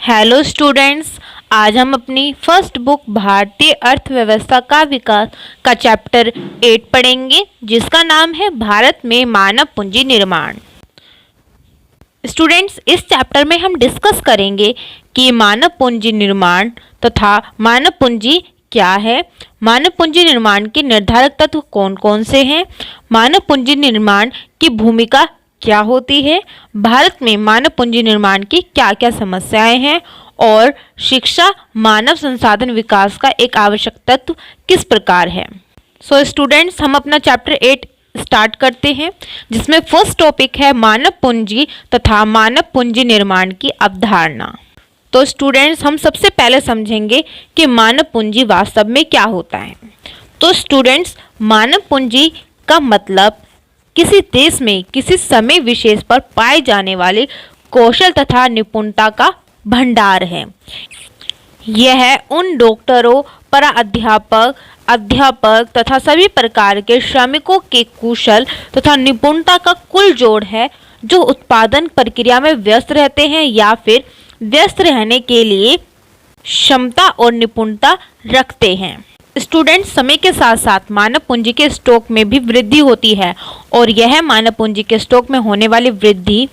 Hello students, आज हम अपनी फर्स्ट बुक भारतीय अर्थव्यवस्था का विकास का चैप्टर 8 पढ़ेंगे, जिसका नाम है भारत में मानव पूंजी निर्माण। स्टूडेंट्स, इस चैप्टर में हम डिस्कस करेंगे कि मानव पूंजी निर्माण तथा मानव पूंजी क्या है, मानव पूंजी निर्माण के निर्धारक तत्व कौन कौन से हैं, मानव पूंजी निर्माण की भूमिका क्या होती है, भारत में मानव पूंजी निर्माण की क्या क्या समस्याएं हैं और शिक्षा मानव संसाधन विकास का एक आवश्यक तत्व किस प्रकार है। सो स्टूडेंट्स, हम अपना चैप्टर 8 स्टार्ट करते हैं, जिसमें फर्स्ट टॉपिक है मानव पूंजी तथा मानव पूंजी निर्माण की अवधारणा। तो स्टूडेंट्स, हम सबसे पहले समझेंगे कि मानव पूंजी वास्तव में क्या होता है। तो स्टूडेंट्स, मानव पूंजी का मतलब किसी देश में किसी समय विशेष पर पाए जाने वाले कौशल तथा निपुणता का भंडार है। यह उन डॉक्टरों, अध्यापक तथा सभी प्रकार के श्रमिकों के कुशल तथा निपुणता का कुल जोड़ है, जो उत्पादन प्रक्रिया में व्यस्त रहते हैं या फिर व्यस्त रहने के लिए क्षमता और निपुणता रखते हैं। स्टूडेंट्स, समय के साथ साथ मानव पूंजी के स्टॉक में भी वृद्धि होती है और यह मानव पूंजी के स्टॉक में होने वाली वृद्धि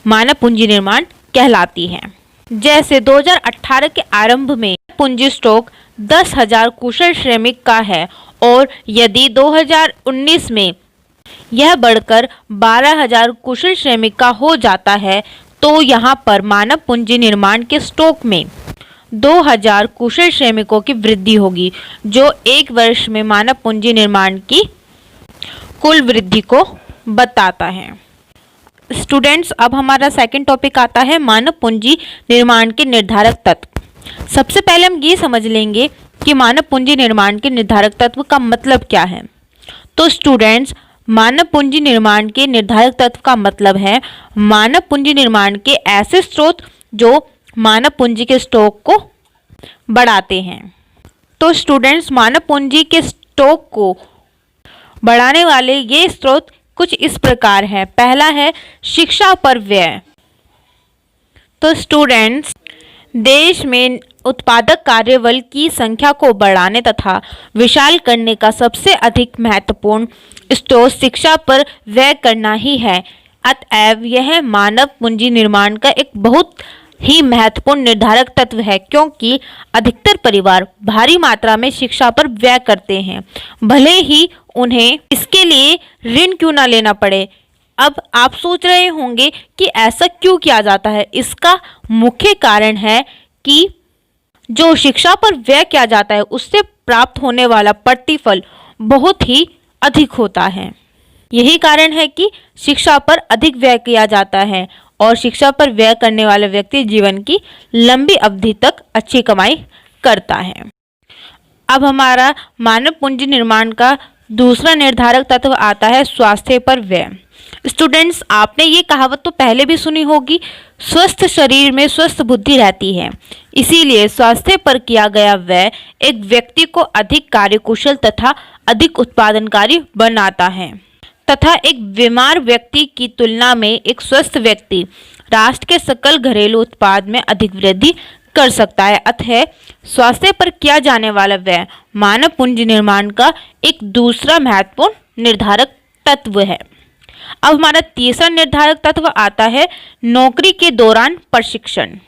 मानव पूंजी निर्माण कहलाती है। जैसे 2018 के आरंभ में पूंजी स्टॉक 10,000 कुशल श्रमिक का है और यदि 2019 में यह बढ़कर 12,000 कुशल श्रमिक का हो जाता है, तो यहाँ पर मानव पूंजी निर्माण के स्टॉक में 2,000 कुशल श्रमिकों की वृद्धि होगी, जो एक वर्ष में मानव पूंजी निर्माण की कुल वृद्धि को बताता है। स्टूडेंट्स, अब हमारा सेकंड टॉपिक आता है मानव पूंजी निर्माण के निर्धारक तत्व। सबसे पहले हम ये समझ लेंगे कि मानव पूंजी निर्माण के निर्धारक तत्व का मतलब क्या है। तो स्टूडेंट्स, मानव पूंजी निर्माण के निर्धारक तत्व का मतलब है मानव पूंजी निर्माण के ऐसे स्रोत जो मानव पूंजी के स्टॉक को बढ़ाते हैं। तो स्टूडेंट्स, मानव पूंजी के स्टॉक को बढ़ाने वाले ये स्रोत कुछ इस प्रकार है। पहला है शिक्षा पर व्यय। तो स्टूडेंट्स, देश में उत्पादक कार्यबल की संख्या को बढ़ाने तथा विशाल करने का सबसे अधिक महत्वपूर्ण स्रोत शिक्षा पर व्यय करना ही है। अतएव यह मानव पूंजी निर्माण का एक बहुत ही महत्वपूर्ण निर्धारक तत्व है, क्योंकि अधिकतर परिवार भारी मात्रा में शिक्षा पर व्यय करते हैं, भले ही उन्हें इसके लिए ऋण क्यों ना लेना पड़े। अब आप सोच रहे होंगे कि ऐसा क्यों किया जाता है। इसका मुख्य कारण है कि जो शिक्षा पर व्यय किया जाता है, उससे प्राप्त होने वाला प्रतिफल बहुत ही अधिक होता है। यही कारण है कि शिक्षा पर अधिक व्यय किया जाता है और शिक्षा पर व्यय करने वाला व्यक्ति जीवन की लंबी अवधि तक अच्छी कमाई करता है। अब हमारा मानव पूंजी निर्माण का दूसरा निर्धारक तत्व आता है स्वास्थ्य पर व्यय। स्टूडेंट्स, आपने ये कहावत तो पहले भी सुनी होगी, स्वस्थ शरीर में स्वस्थ बुद्धि रहती है। इसीलिए स्वास्थ्य पर किया गया व्यय एक व्यक्ति को अधिक कार्यकुशल तथा अधिक उत्पादनकारी बनाता है तथा एक बीमार व्यक्ति की तुलना में एक स्वस्थ व्यक्ति राष्ट्र के सकल घरेलू उत्पाद में अधिक वृद्धि कर सकता है। अतः स्वास्थ्य पर किया जाने वाला व्यय मानव पूंजी निर्माण का एक दूसरा महत्वपूर्ण निर्धारक तत्व है। अब हमारा तीसरा निर्धारक तत्व आता है नौकरी के दौरान प्रशिक्षण।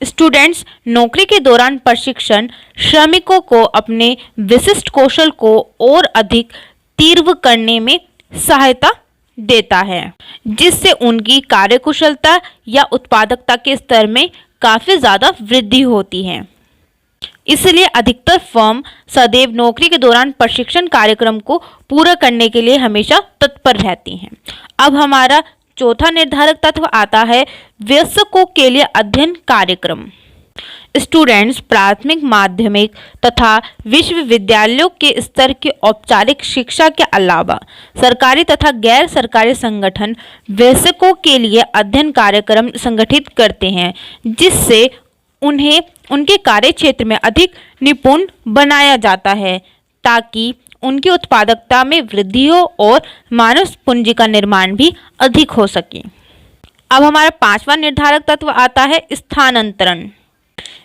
स्टूडेंट्स, नौकरी के दौरान प्रशिक्षण श्रमिकों को अपने विशिष्ट कौशल को और अधिक तीव्र करने में सहायता देता है, जिससे उनकी कार्यकुशलता या उत्पादकता के स्तर में काफ़ी ज़्यादा वृद्धि होती है। इसलिए अधिकतर फर्म सदैव नौकरी के दौरान प्रशिक्षण कार्यक्रम को पूरा करने के लिए हमेशा तत्पर रहती हैं। अब हमारा चौथा निर्धारक तत्व आता है वयस्कों के लिए अध्ययन कार्यक्रम। स्टूडेंट्स, प्राथमिक, माध्यमिक तथा विश्वविद्यालयों के स्तर की औपचारिक शिक्षा के अलावा सरकारी तथा गैर सरकारी संगठन वयस्कों के लिए अध्ययन कार्यक्रम संगठित करते हैं, जिससे उन्हें उनके कार्य क्षेत्र में अधिक निपुण बनाया जाता है, ताकि उनकी उत्पादकता में वृद्धि हो और मानव पूंजी का निर्माण भी अधिक हो सके। अब हमारा पांचवा निर्धारक तत्व आता है स्थानांतरण।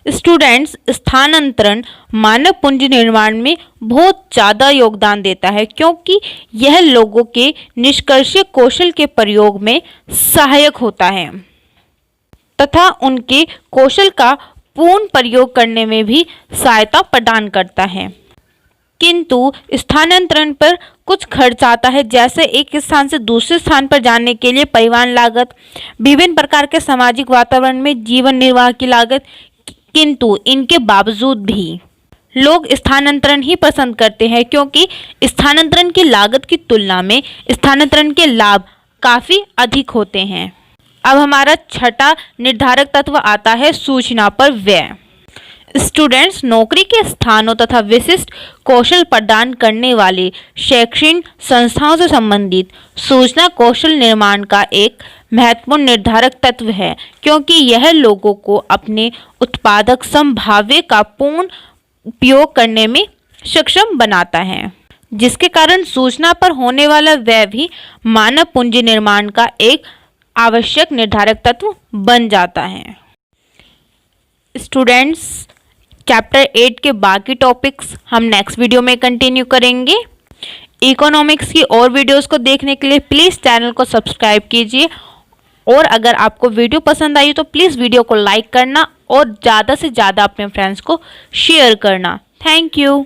स्टूडेंट्स, स्थानांतरण मानव पूंजी निर्माण में बहुत ज़्यादा योगदान देता है क्योंकि यह लोगों के निष्कर्षीय कौशल के प्रयोग में सहायक होता है तथा उनके कौशल का पूर्ण प्रयोग करने में भी सहायता प्रदान करता है। किंतु स्थानांतरण पर कुछ खर्च आता है, जैसे एक स्थान से दूसरे स्थान पर जाने के लिए परिवहन लागत, विभिन्न प्रकार के सामाजिक वातावरण में जीवन निर्वाह की लागत। किंतु इनके बावजूद भी लोग स्थानांतरण ही पसंद करते हैं क्योंकि स्थानांतरण की लागत की तुलना में स्थानांतरण के लाभ काफ़ी अधिक होते हैं। अब हमारा छठा निर्धारक तत्व आता है सूचना पर व्यय। स्टूडेंट्स, नौकरी के स्थानों तथा विशिष्ट कौशल प्रदान करने वाले शैक्षणिक संस्थाओं से संबंधित सूचना कौशल निर्माण का एक महत्वपूर्ण निर्धारक तत्व है क्योंकि यह लोगों को अपने उत्पादक संभाव्य का पूर्ण उपयोग करने में सक्षम बनाता है, जिसके कारण सूचना पर होने वाला व्यय भी मानव पूंजी निर्माण का एक आवश्यक निर्धारक तत्व बन जाता है। स्टूडेंट्स, चैप्टर 8 के बाकी टॉपिक्स हम नेक्स्ट वीडियो में कंटिन्यू करेंगे। इकोनॉमिक्स की और वीडियोस को देखने के लिए प्लीज़ चैनल को सब्सक्राइब कीजिए और अगर आपको वीडियो पसंद आई तो प्लीज़ वीडियो को लाइक करना और ज़्यादा से ज़्यादा अपने फ्रेंड्स को शेयर करना। Thank you.